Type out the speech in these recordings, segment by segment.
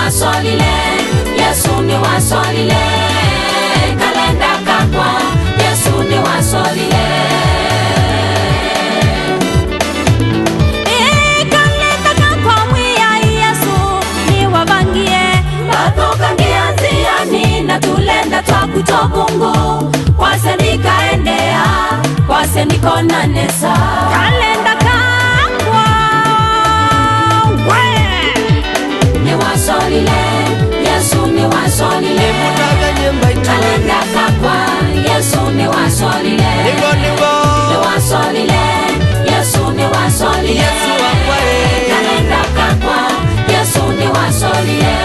wasolile, Yesu ni wasolile. Kalenda kakwa, Yesu ni wasolile. Kalenda kakwa mwiya Yesu ni wabangie. Batoka ngianziani na tulenda twa kutokungu. Kwase nikaendea, kwase nikonanesa. Kalenda kakwa ni wasolile, Yesu ni wasolile. Kalenda kakwa, Yesu ni wasolile. Ni wasolile, Yesu ni wasolile. Kalenda kakwa, Yesu ni wasolile.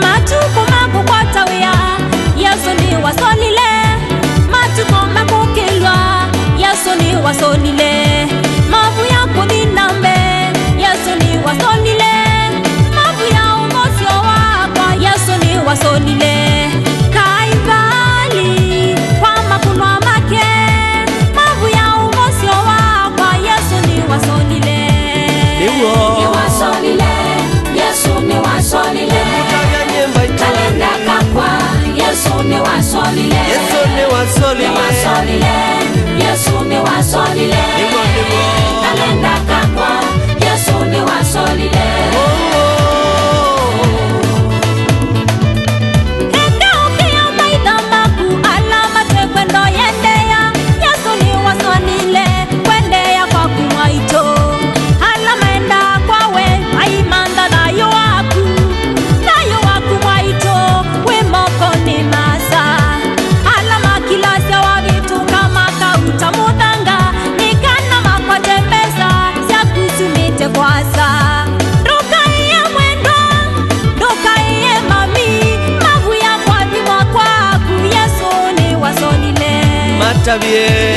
Matuko makukwata wia, Yesu ni wasolile. Matuko makukilwa, Yesu ni wasolile. Mavu ya kuninambe, Yesu ni wasolile. Mavu ya umosio wakwa, Yesu ni wasolile. Kaivali, kwa makunwa make. Mavu ya umosio wakwa, Yesu ni wasolile. Ni wasolile, Yesu ni wasolile. Kalenda kakwa, Yesu ni wasolile. Ni wasolile, Yesu ni wasolile. Kalenda kakwa, Yesu ni wasolile. Enda ukia maidamaku, alama tekwendo yendea. Yesu ni wasolile, kwendea kwa kumwaito. Alama enda kwawe, aimanda na yoaku. Na yoaku mwaito, wimoko ni masa. Alama kilasya wa vitu kama kauta mudanga. Nikana makwatembeza, siya kusumite kwasa. Doka iye mwendo, doka iye mami. Mavu ya kwa vimwa kwaku, Yesu ni wasolile. Matabie